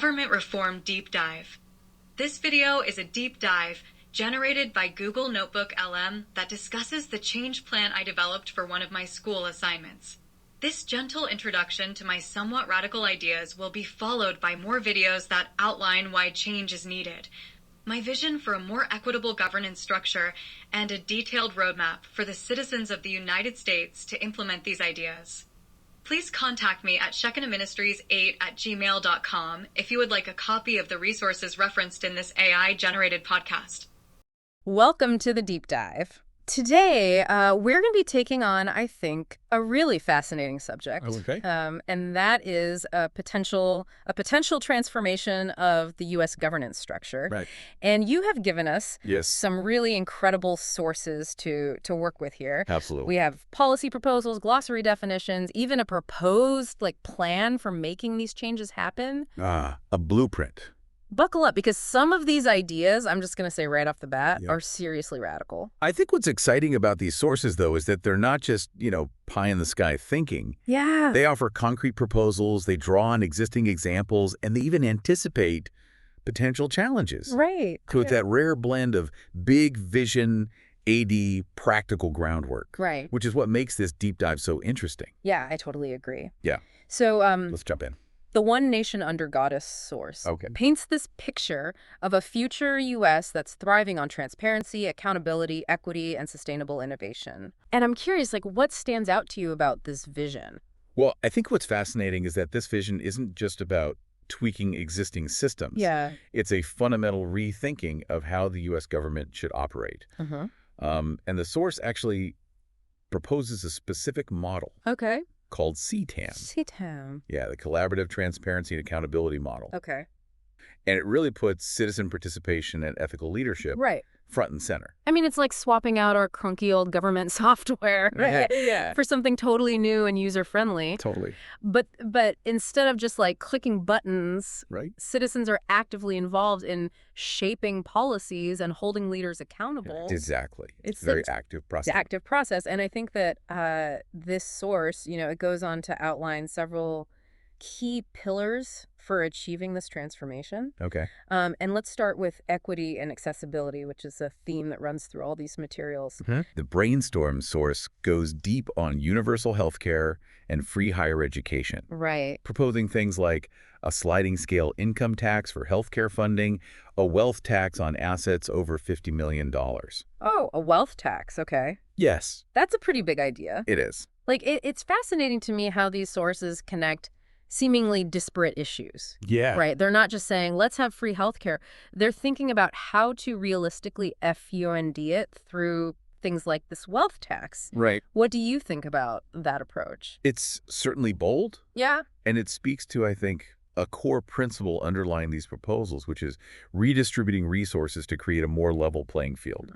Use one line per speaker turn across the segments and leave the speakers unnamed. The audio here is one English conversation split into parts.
Government Reform Deep Dive. This video is a deep dive generated by Google Notebook LM that discusses the change plan I developed for one of my school assignments. This gentle introduction to my somewhat radical ideas will be followed by more videos that outline why change is needed, my vision for a more equitable governance structure, and a detailed roadmap for the citizens of the United States to implement these ideas. Please contact me at shekinahministries8@gmail.com if you would like a copy of the resources referenced in this AI-generated podcast.
Welcome to the Deep Dive. Today, we're going to be taking on, I think, a really fascinating subject.
Okay.
And that is a potential transformation of the U.S. governance structure.
Right.
And you have given us
Yes.
some really incredible sources to work with here.
Absolutely.
We have policy proposals, glossary definitions, even a proposed plan for making these changes happen.
A blueprint.
Buckle up, because some of these ideas, I'm just going to say right off the bat,
Yep.
are seriously radical.
I think what's exciting about these sources, though, is that they're not just, pie-in-the-sky thinking.
Yeah.
They offer concrete proposals, they draw on existing examples, and they even anticipate potential challenges.
Right.
So it's that rare blend of big vision, AD, practical groundwork.
Right.
Which is what makes this deep dive so interesting.
Yeah, I totally agree.
Yeah.
So
Let's jump in.
the One Nation Under Goddess source paints this picture of a future U.S. that's thriving on transparency, accountability, equity, and sustainable innovation. And I'm curious, what stands out to you about this vision?
Well, I think what's fascinating is that this vision isn't just about tweaking existing systems.
Yeah.
It's a fundamental rethinking of how the U.S. government should operate. And the source actually proposes a specific model
Okay.
called CTAM.
CTAM.
Yeah, the Collaborative Transparency and Accountability Model.
Okay.
And it really puts citizen participation and ethical leadership
Right.
front and center.
I mean, it's like swapping out our clunky old government software, right?
Yeah.
For something totally new and user-friendly.
Totally.
But instead of just clicking buttons,
Right?
citizens are actively involved in shaping policies and holding leaders accountable.
Exactly.
It's
a very
a-
active
It's
process.
an active process. And I think that this source, it goes on to outline several key pillars for achieving this transformation.
Okay.
And let's start with equity and accessibility, which is a theme that runs through all these materials.
The Brainstorm source goes deep on universal health care and free higher education,
Right.
proposing things like a sliding scale income tax for healthcare funding, a wealth tax on assets over $50 million.
Oh, a wealth tax. Okay.
Yes,
That's a pretty big idea.
it is.
It's fascinating to me how these sources connect seemingly disparate issues.
Yeah.
Right. They're not just saying, let's have free healthcare. They're thinking about how to realistically FUND it through things like this wealth tax.
Right.
What do you think about that approach?
It's certainly bold,
Yeah.
and it speaks to, I think, a core principle underlying these proposals, which is redistributing resources to create a more level playing field.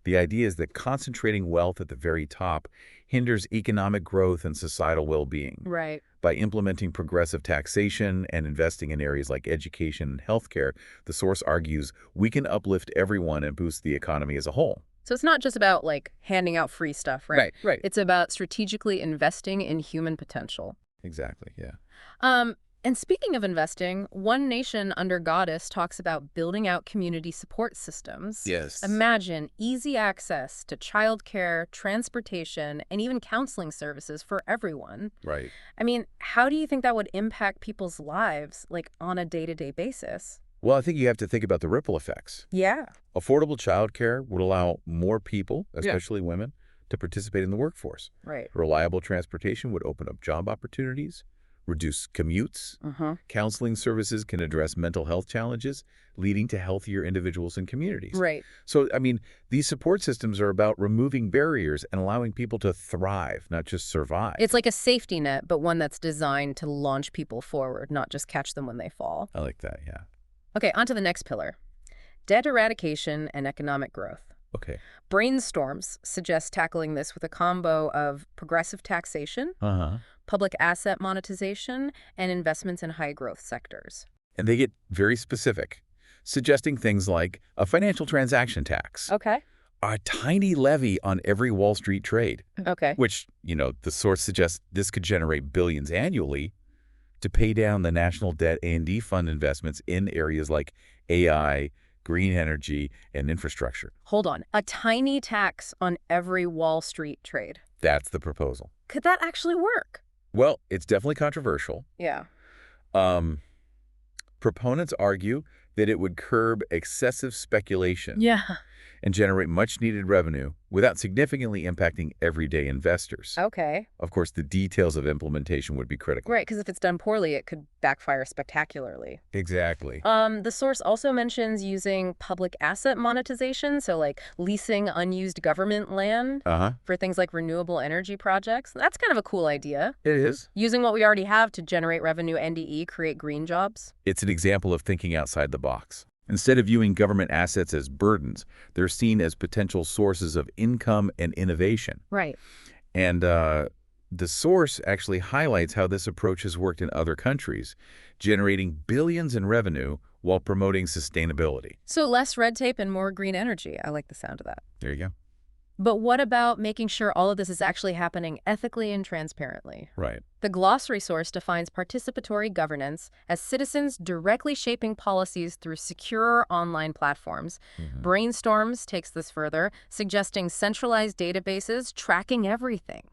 The idea is that concentrating wealth at the very top hinders economic growth and societal well-being.
Right.
By implementing progressive taxation and investing in areas like education and healthcare, the source argues we can uplift everyone and boost the economy as a whole.
So it's not just about handing out free stuff, right?
Right.
It's about strategically investing in human potential.
Exactly, yeah.
And speaking of investing, One Nation Under Goddess talks about building out community support systems.
Yes.
Imagine easy access to childcare, transportation, and even counseling services for everyone.
Right.
I mean, how do you think that would impact people's lives, on a day-to-day basis?
Well, I think you have to think about the ripple effects.
Yeah.
Affordable childcare would allow more people, especially women, to participate in the workforce.
Right.
Reliable transportation would open up job opportunities, reduce commutes. Counseling services can address mental health challenges, leading to healthier individuals and communities.
Right.
So, these support systems are about removing barriers and allowing people to thrive, not just survive.
It's like a safety net, but one that's designed to launch people forward, not just catch them when they fall.
I like that, yeah.
Okay, on to the next pillar. Debt eradication and economic growth.
Okay.
Brainstorms suggest tackling this with a combo of progressive taxation, public asset monetization, and investments in high-growth sectors.
And they get very specific, suggesting things like a financial transaction tax,
Okay.
a tiny levy on every Wall Street trade,
Okay.
which, the source suggests this could generate billions annually, to pay down the national debt A&D fund investments in areas like AI, green energy, and infrastructure.
Hold on. A tiny tax on every Wall Street trade.
That's the proposal.
Could that actually work?
Well, it's definitely controversial.
Yeah.
Proponents argue that it would curb excessive speculation
Yeah.
and generate much-needed revenue without significantly impacting everyday investors.
Okay.
Of course, the details of implementation would be critical.
Right, because if it's done poorly, it could backfire spectacularly.
Exactly.
The source also mentions using public asset monetization, so like leasing unused government land for things like renewable energy projects. That's kind of a cool idea.
It is.
Using what we already have to generate revenue NDE, create green jobs.
It's an example of thinking outside the box. Instead of viewing government assets as burdens, they're seen as potential sources of income and innovation.
Right.
And the source actually highlights how this approach has worked in other countries, generating billions in revenue while promoting sustainability.
So less red tape and more green energy. I like the sound of that.
There you go.
But what about making sure all of this is actually happening ethically and transparently?
Right.
The glossary source defines participatory governance as citizens directly shaping policies through secure online platforms. Brainstorms takes this further, suggesting centralized databases tracking everything.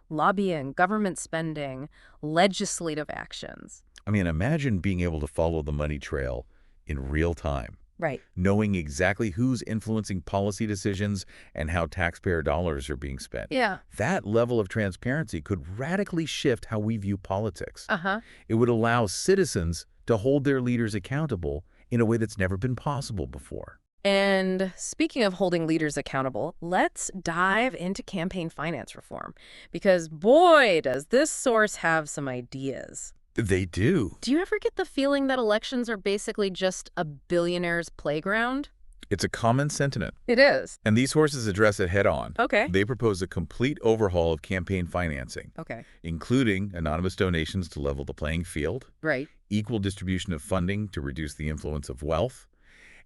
Lobbying, government spending, legislative actions.
I mean, imagine being able to follow the money trail in real time.
Right.
Knowing exactly who's influencing policy decisions and how taxpayer dollars are being spent.
Yeah.
That level of transparency could radically shift how we view politics.
Uh-huh.
It would allow citizens to hold their leaders accountable in a way that's never been possible before.
And speaking of holding leaders accountable, let's dive into campaign finance reform. Because boy, does this source have some ideas.
They do.
Do you ever get the feeling that elections are basically just a billionaire's playground?
It's a common sentiment.
It is.
And these sources address it head on.
Okay.
They propose a complete overhaul of campaign financing,
Okay.
including anonymous donations to level the playing field,
Right.
equal distribution of funding to reduce the influence of wealth,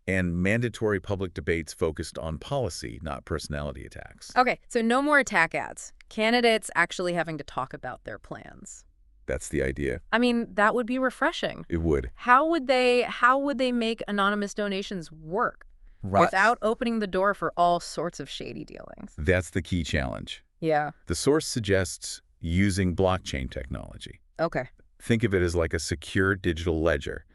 and mandatory public debates focused on policy, not personality attacks.
Okay, so no more attack ads. Candidates actually having to talk about their plans.
That's the idea.
I mean, that would be refreshing.
It would.
How would they make anonymous donations work without opening the door for all sorts of shady dealings?
That's the key challenge.
Yeah.
The source suggests using blockchain technology.
Okay.
Think of it as like a secure digital ledger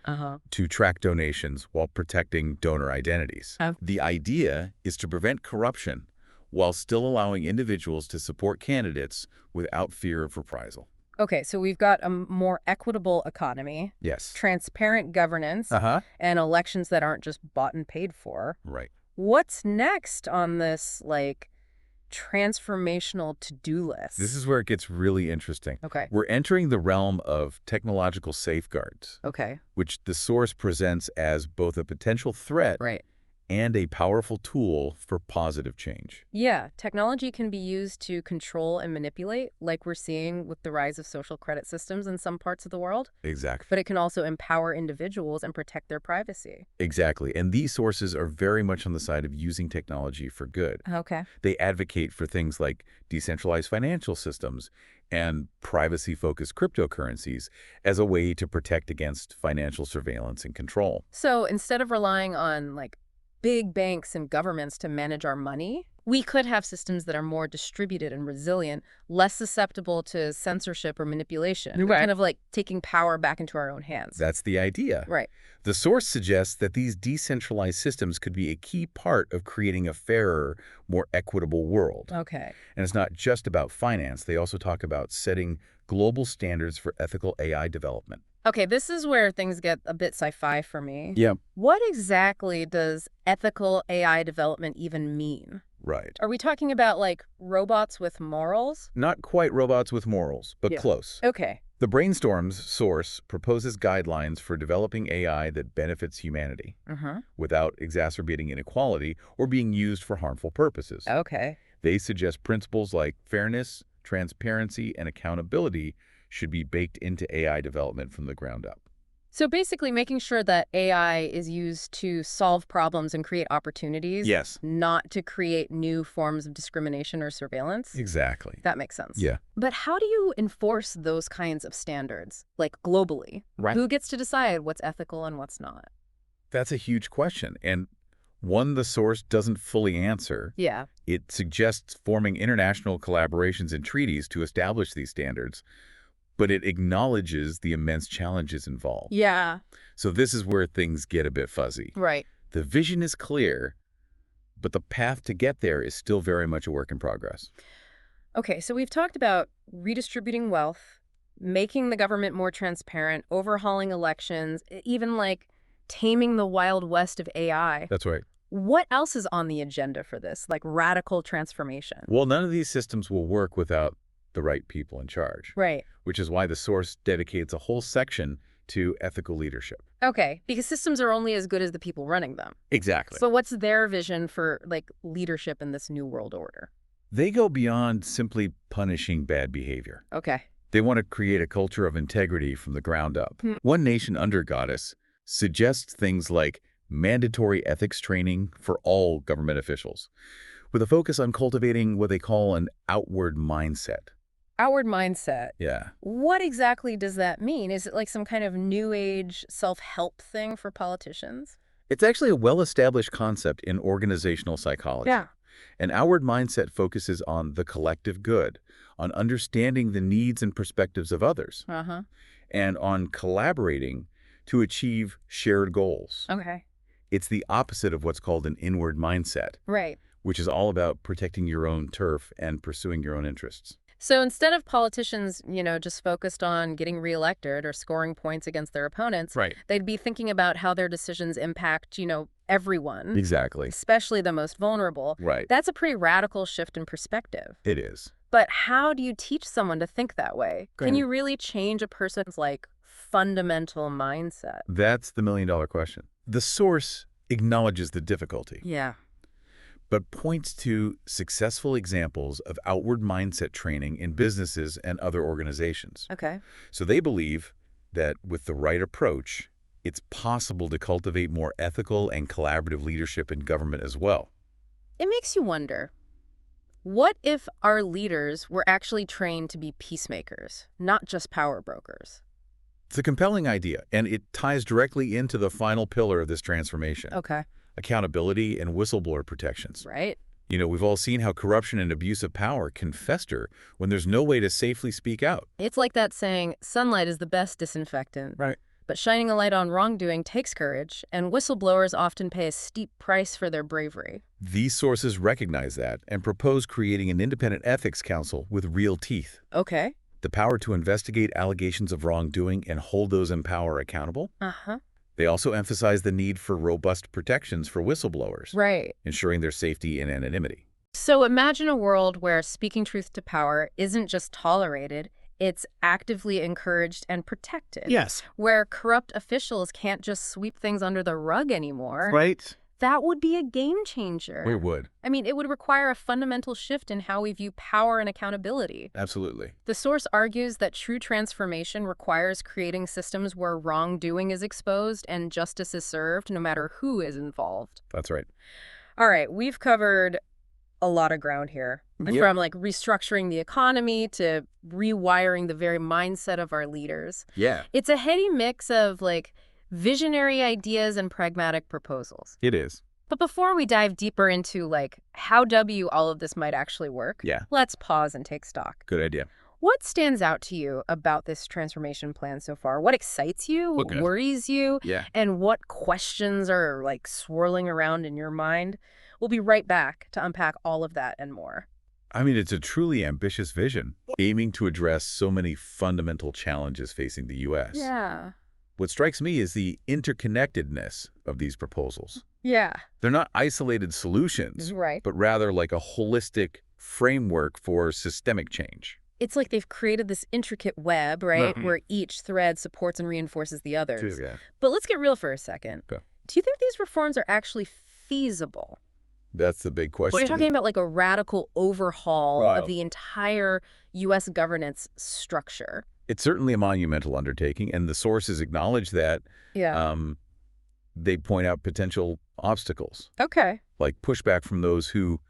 to track donations while protecting donor identities. The idea is to prevent corruption while still allowing individuals to support candidates without fear of reprisal.
Okay, so we've got a more equitable economy.
Yes.
Transparent governance. And elections that aren't just bought and paid for.
Right.
What's next on this, like, transformational to-do list?
This is where it gets really interesting.
Okay.
We're entering the realm of technological safeguards,
Okay.
which the source presents as both a potential threat
Right.
and a powerful tool for positive change.
Yeah, technology can be used to control and manipulate, like we're seeing with the rise of social credit systems in some parts of the world.
Exactly.
But it can also empower individuals and protect their privacy.
Exactly. And these sources are very much on the side of using technology for good.
Okay.
They advocate for things like decentralized financial systems and privacy-focused cryptocurrencies as a way to protect against financial surveillance and control.
So instead of relying on, like, big banks and governments to manage our money, we could have systems that are more distributed and resilient, less susceptible to censorship or manipulation.
Right.
Kind of like taking power back into our own hands.
That's the idea.
Right.
The source suggests that these decentralized systems could be a key part of creating a fairer, more equitable world.
Okay.
And it's not just about finance. They also talk about setting global standards for ethical AI development.
Okay, this is where things get a bit sci-fi for me.
Yeah.
What exactly does ethical AI development even mean?
Right.
Are we talking about, like, robots with morals?
Not quite robots with morals, but close.
Okay.
The Brainstorm's source proposes guidelines for developing AI that benefits humanity without exacerbating inequality or being used for harmful purposes.
Okay.
They suggest principles like fairness, transparency, and accountability should be baked into AI development from the ground up.
So basically making sure that AI is used to solve problems and create opportunities.
Yes.
Not to create new forms of discrimination or surveillance.
Exactly.
That makes sense.
Yeah.
But how do you enforce those kinds of standards, like globally?
Right.
Who gets to decide what's ethical and what's not?
That's a huge question, and one the source doesn't fully answer.
Yeah.
It suggests forming international collaborations and treaties to establish these standards, but it acknowledges the immense challenges involved.
Yeah.
So this is where things get a bit fuzzy.
Right.
The vision is clear, but the path to get there is still very much a work in progress.
Okay, so we've talked about redistributing wealth, making the government more transparent, overhauling elections, even like taming the wild west of AI.
That's right.
What else is on the agenda for this, like radical transformation?
Well, none of these systems will work without the right people in charge.
Right.
Which is why the source dedicates a whole section to ethical leadership.
Okay, because systems are only as good as the people running them.
Exactly.
So what's their vision for like leadership in this new world order?
They go beyond simply punishing bad behavior.
Okay.
They want to create a culture of integrity from the ground up. One Nation Under Goddess suggests things like mandatory ethics training for all government officials, with a focus on cultivating what they call an outward mindset.
Outward mindset.
Yeah.
What exactly does that mean? Is it like some kind of new age self-help thing for politicians?
It's actually a well-established concept in organizational psychology.
Yeah.
An outward mindset focuses on the collective good, on understanding the needs and perspectives of others, and on collaborating to achieve shared goals.
Okay.
It's the opposite of what's called an inward mindset,
Right.
which is all about protecting your own turf and pursuing your own interests.
So instead of politicians, just focused on getting reelected or scoring points against their opponents,
Right.
they'd be thinking about how their decisions impact, everyone.
Exactly.
Especially the most vulnerable.
Right.
That's a pretty radical shift in perspective.
It is.
But how do you teach someone to think that way? Can you really change a person's, fundamental mindset?
That's the million-dollar question. The source acknowledges the difficulty,
Yeah.
but points to successful examples of outward mindset training in businesses and other organizations.
Okay.
So they believe that with the right approach, it's possible to cultivate more ethical and collaborative leadership in government as well.
It makes you wonder, what if our leaders were actually trained to be peacemakers, not just power brokers?
It's a compelling idea, and it ties directly into the final pillar of this transformation.
Okay.
Accountability and whistleblower protections.
Right.
We've all seen how corruption and abuse of power can fester when there's no way to safely speak out.
It's like that saying, sunlight is the best disinfectant.
Right.
But shining a light on wrongdoing takes courage, and whistleblowers often pay a steep price for their bravery.
These sources recognize that and propose creating an independent ethics council with real teeth.
Okay.
The power to investigate allegations of wrongdoing and hold those in power accountable. They also emphasize the need for robust protections for whistleblowers,
Right.
ensuring their safety and anonymity.
So imagine a world where speaking truth to power isn't just tolerated, it's actively encouraged and protected.
Yes.
Where corrupt officials can't just sweep things under the rug anymore.
Right.
That would be a game changer.
It would.
I mean, it would require a fundamental shift in how we view power and accountability.
Absolutely.
The source argues that true transformation requires creating systems where wrongdoing is exposed and justice is served, no matter who is involved.
That's right.
All right, we've covered a lot of ground here.
Yep.
From restructuring the economy to rewiring the very mindset of our leaders.
Yeah.
It's a heady mix of visionary ideas and pragmatic proposals.
It is.
But before we dive deeper into how all of this might actually work, let's pause and take stock.
Good idea.
What stands out to you about this transformation plan so far? What excites you? What worries you?
Yeah.
And what questions are swirling around in your mind? We'll be right back to unpack all of that and more.
I mean, it's a truly ambitious vision, aiming to address so many fundamental challenges facing the U.S.
Yeah.
What strikes me is the interconnectedness of these proposals.
Yeah.
They're not isolated solutions,
Right.
but rather like a holistic framework for systemic change.
It's like they've created this intricate web, right, where each thread supports and reinforces the others.
Yeah.
But let's get real for a second.
Okay.
Do you think these reforms are actually feasible?
That's the big question.
Well, you're talking about a radical overhaul of the entire U.S. governance structure.
It's certainly a monumental undertaking, and the sources acknowledge that.
Yeah.
They point out potential obstacles.
Okay.
Like pushback from those who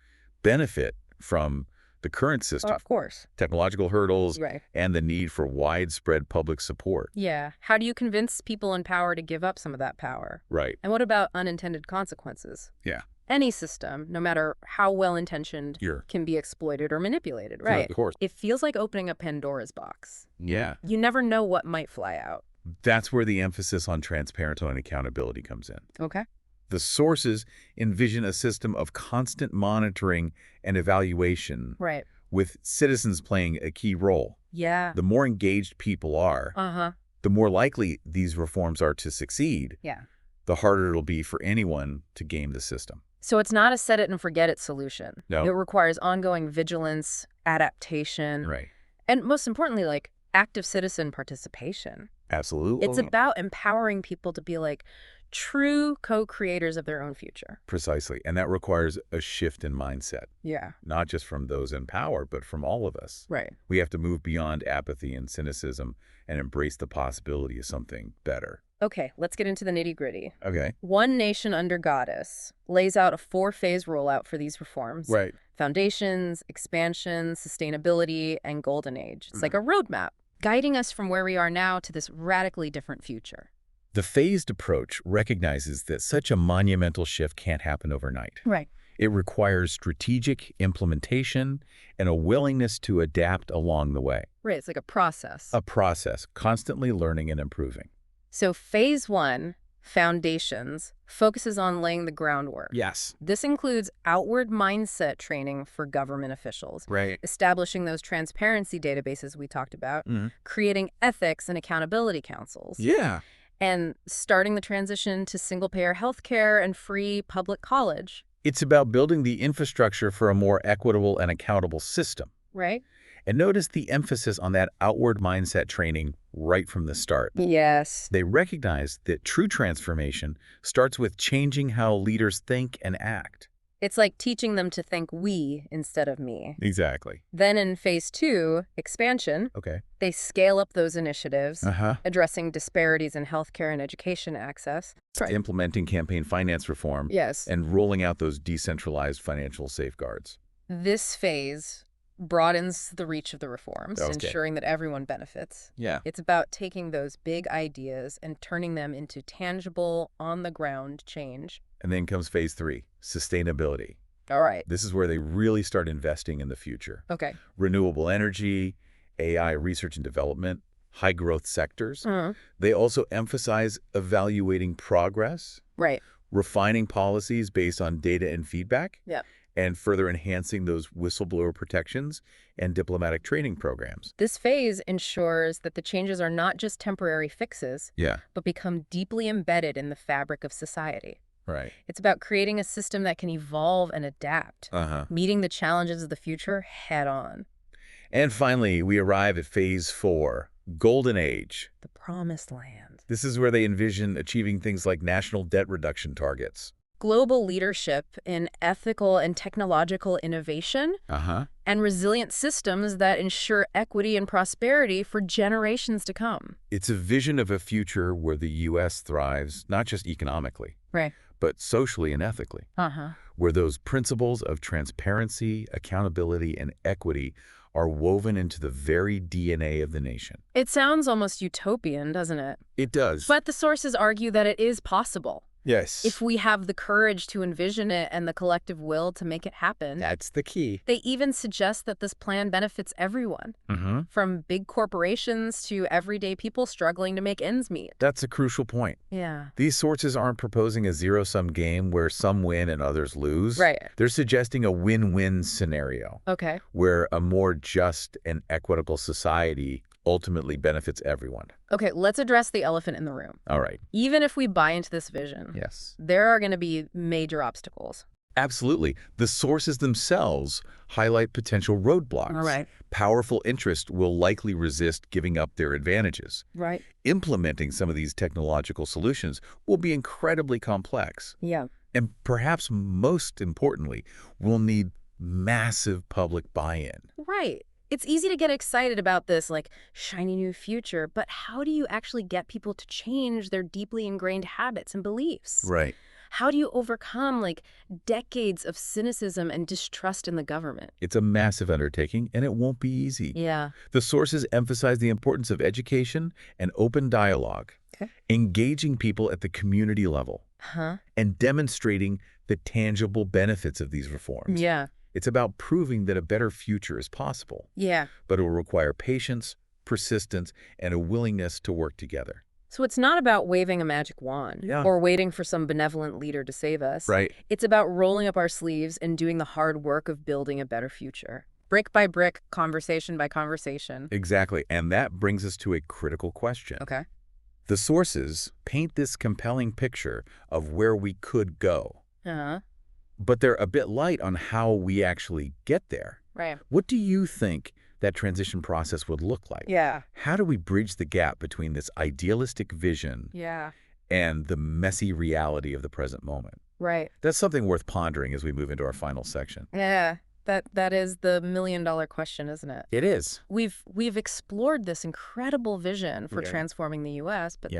benefit from the current system.
Of course.
Technological hurdles.
Right.
And the need for widespread public support.
Yeah. How do you convince people in power to give up some of that power?
Right.
And what about unintended consequences?
Yeah.
Any system, no matter how well-intentioned, can be exploited or manipulated, right?
Of course.
It feels like opening a Pandora's box.
Yeah.
You never know what might fly out.
That's where the emphasis on transparency and accountability comes in.
Okay.
The sources envision a system of constant monitoring and evaluation,
right,
with citizens playing a key role.
Yeah.
The more engaged people are, the more likely these reforms are to succeed.
Yeah.
The harder it'll be for anyone to game the system.
So it's not a set-it-and-forget-it solution.
No.
It requires ongoing vigilance, adaptation,
Right.
and most importantly, like, active citizen participation.
Absolutely.
It's about empowering people to be like true co-creators of their own future.
Precisely. And that requires a shift in mindset.
Yeah.
Not just from those in power, but from all of us.
Right.
We have to move beyond apathy and cynicism and embrace the possibility of something better.
Okay, let's get into the nitty-gritty.
Okay.
One Nation Under Goddess lays out a 4-phase rollout for these reforms.
Right.
Foundations, expansion, sustainability, and golden age. It's like a roadmap, guiding us from where we are now to this radically different future.
The phased approach recognizes that such a monumental shift can't happen overnight.
Right.
It requires strategic implementation and a willingness to adapt along the way.
Right, it's like a process.
A process, constantly learning and improving.
So phase 1, foundations, focuses on laying the groundwork.
Yes.
This includes outward mindset training for government officials,
Right.
establishing those transparency databases we talked about, creating ethics and accountability councils.
Yeah.
And starting the transition to single-payer healthcare and free public college.
It's about building the infrastructure for a more equitable and accountable system.
Right?
And notice the emphasis on that outward mindset training right from the start.
Yes.
They recognize that true transformation starts with changing how leaders think and act.
It's like teaching them to think we instead of me.
Exactly.
Then in phase 2, expansion, they scale up those initiatives, addressing disparities in healthcare and education access.
Implementing campaign finance reform.
Yes.
And rolling out those decentralized financial safeguards.
This phase broadens the reach of the reforms, ensuring that everyone benefits.
Yeah.
It's about taking those big ideas and turning them into tangible, on-the-ground change.
And then comes phase 3, sustainability.
All right.
This is where they really start investing in the future.
Okay.
Renewable energy, AI research and development, high-growth sectors. They also emphasize evaluating progress.
Right.
Refining policies based on data and feedback.
Yeah.
And further enhancing those whistleblower protections and diplomatic training programs.
This phase ensures that the changes are not just temporary fixes, but become deeply embedded in the fabric of society.
Right.
It's about creating a system that can evolve and adapt, meeting the challenges of the future head on.
And finally, we arrive at phase 4, golden age.
The promised land.
This is where they envision achieving things like national debt reduction targets.
Global leadership in ethical and technological innovation, and resilient systems that ensure equity and prosperity for generations to come.
It's a vision of a future where the U.S. thrives, not just economically, but socially and ethically, where those principles of transparency, accountability, and equity are woven into the very DNA of the nation.
It sounds almost utopian, doesn't it?
It does.
But the sources argue that it is possible.
Yes.
If we have the courage to envision it and the collective will to make it happen.
That's the key.
They even suggest that this plan benefits everyone, from big corporations to everyday people struggling to make ends meet.
That's a crucial point.
Yeah.
These sources aren't proposing a zero-sum game where some win and others lose.
Right.
They're suggesting a win-win scenario.
Okay.
Where a more just and equitable society ultimately benefits everyone.
Okay, let's address the elephant in the room.
All right.
Even if we buy into this vision, there are going to be major obstacles.
Absolutely. The sources themselves highlight potential roadblocks.
All right.
Powerful interest will likely resist giving up their advantages.
Right.
Implementing some of these technological solutions will be incredibly complex.
Yeah.
And perhaps most importantly, we'll need massive public buy-in.
Right. It's easy to get excited about this, like, shiny new future, but how do you actually get people to change their deeply ingrained habits and beliefs?
Right.
How do you overcome, like, decades of cynicism and distrust in the government?
It's a massive undertaking, and it won't be easy.
Yeah.
The sources emphasize the importance of education and open dialogue,
Okay.
engaging people at the community level, and demonstrating the tangible benefits of these reforms.
Yeah.
It's about proving that a better future is possible.
Yeah.
But it will require patience, persistence, and a willingness to work together.
So it's not about waving a magic wand or waiting for some benevolent leader to save us.
Right.
It's about rolling up our sleeves and doing the hard work of building a better future. Brick by brick, conversation by conversation.
Exactly. And that brings us to a critical question.
Okay.
The sources paint this compelling picture of where we could go. But they're a bit light on how we actually get there.
Right.
What do you think that transition process would look like?
Yeah.
How do we bridge the gap between this idealistic vision and the messy reality of the present moment?
Right.
That's something worth pondering as we move into our final section.
Yeah. That is the million-dollar question, isn't it?
It is.
We've explored this incredible vision for transforming the U.S., but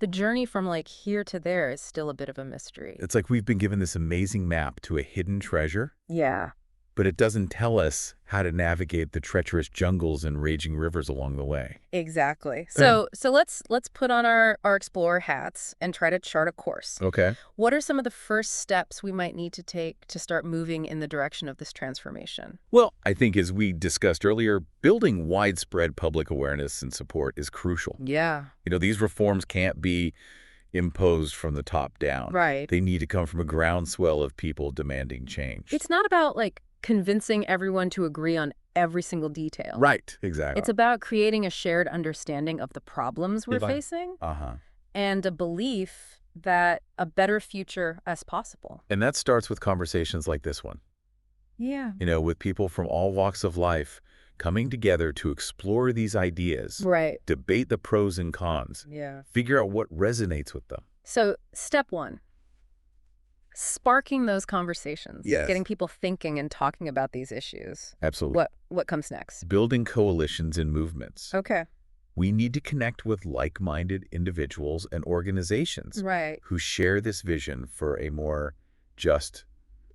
the journey from, like, here to there is still a bit of a mystery.
It's like we've been given this amazing map to a hidden treasure.
Yeah.
But it doesn't tell us how to navigate the treacherous jungles and raging rivers along the way.
Exactly. So let's put on our explorer hats and try to chart a course.
Okay.
What are some of the first steps we might need to take to start moving in the direction of this transformation?
Well, I think as we discussed earlier, building widespread public awareness and support is crucial.
Yeah.
These reforms can't be imposed from the top down.
Right.
They need to come from a groundswell of people demanding change.
It's not about, like, convincing everyone to agree on every single detail.
Right, exactly.
It's about creating a shared understanding of the problems we're facing and a belief that a better future is possible.
And that starts with conversations like this one.
Yeah.
With people from all walks of life coming together to explore these ideas.
Right.
Debate the pros and cons.
Yeah.
Figure out what resonates with them.
So, step one. Sparking those conversations, getting people thinking and talking about these issues.
Absolutely.
What comes next?
Building coalitions and movements.
Okay.
We need to connect with like-minded individuals and organizations who share this vision for a more just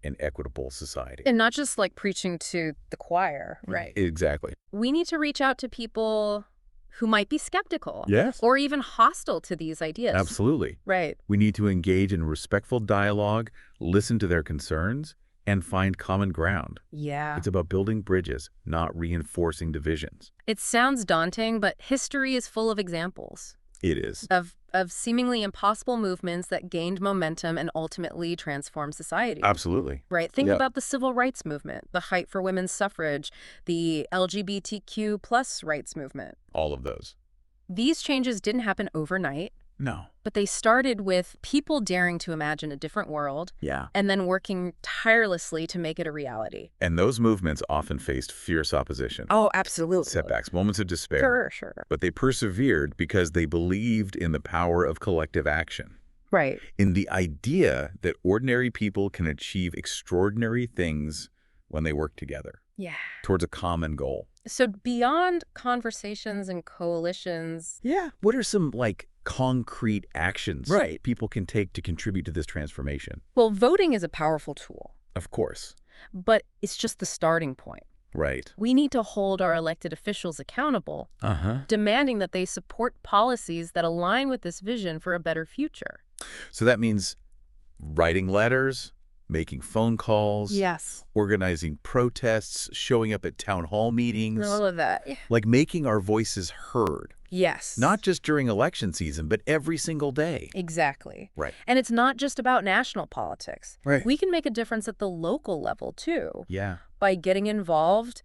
and equitable society.
And not just, like, preaching to the choir. Right.
Exactly.
We need to reach out to people who might be skeptical.
Yes.
Or even hostile to these ideas.
Absolutely.
Right.
We need to engage in respectful dialogue, listen to their concerns, and find common ground.
Yeah.
It's about building bridges, not reinforcing divisions.
It sounds daunting, but history is full of examples.
It is.
Of seemingly impossible movements that gained momentum and ultimately transformed society.
Absolutely.
Right. Think about the civil rights movement, the fight for women's suffrage, the LGBTQ plus rights movement.
All of those.
These changes didn't happen overnight.
No.
But they started with people daring to imagine a different world.
Yeah.
And then working tirelessly to make it a reality.
And those movements often faced fierce opposition.
Oh, absolutely.
Setbacks, moments of despair.
Sure.
But they persevered because they believed in the power of collective action.
Right.
In the idea that ordinary people can achieve extraordinary things when they work together.
Yeah.
Towards a common goal.
So beyond conversations and coalitions.
Yeah. What are some, concrete actions people can take to contribute to this transformation?
Well, voting is a powerful tool.
Of course.
But it's just the starting point.
Right.
We need to hold our elected officials accountable, demanding that they support policies that align with this vision for a better future.
So that means writing letters, making phone calls,
yes,
organizing protests, showing up at town hall meetings.
All of that.
Like making our voices heard.
Yes.
Not just during election season, but every single day.
Exactly.
Right.
And it's not just about national politics.
Right.
We can make a difference at the local level, too.
Yeah.
By getting involved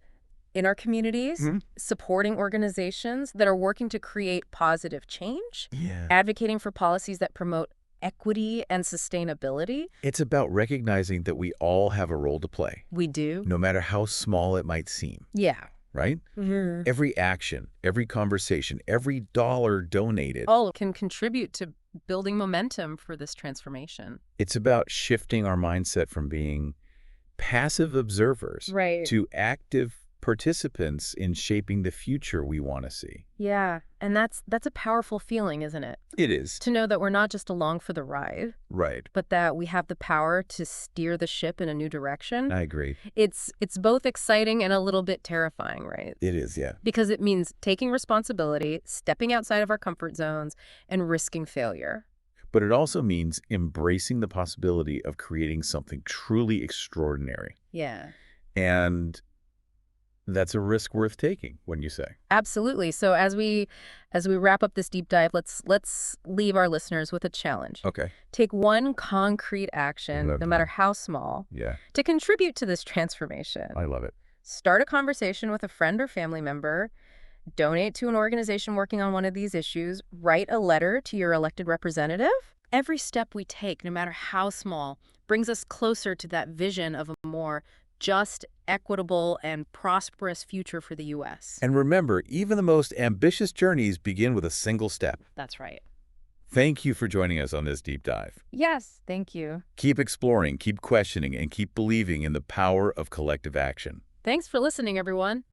in our communities, supporting organizations that are working to create positive change, advocating for policies that promote equity and sustainability.
It's about recognizing that we all have a role to play.
We do.
No matter how small it might seem.
Yeah.
Right? Every action, every conversation, every dollar donated.
All can contribute to building momentum for this transformation.
It's about shifting our mindset from being passive observers to active participants in shaping the future we want to see.
Yeah, and that's a powerful feeling, isn't it?
It is.
To know that we're not just along for the ride.
Right.
But that we have the power to steer the ship in a new direction.
I agree.
It's both exciting and a little bit terrifying, right?
It is, yeah.
Because it means taking responsibility, stepping outside of our comfort zones, and risking failure.
But it also means embracing the possibility of creating something truly extraordinary.
Yeah.
And that's a risk worth taking, wouldn't you say?
Absolutely. So as we wrap up this deep dive, let's leave our listeners with a challenge.
Okay.
Take one concrete action, no matter how small, to contribute to this transformation.
I love it.
Start a conversation with a friend or family member. Donate to an organization working on one of these issues. Write a letter to your elected representative. Every step we take, no matter how small, brings us closer to that vision of a more just, equitable, and prosperous future for the U.S.
And remember, even the most ambitious journeys begin with a single step.
That's right.
Thank you for joining us on this deep dive.
Yes, thank you.
Keep exploring, keep questioning, and keep believing in the power of collective action.
Thanks for listening, everyone.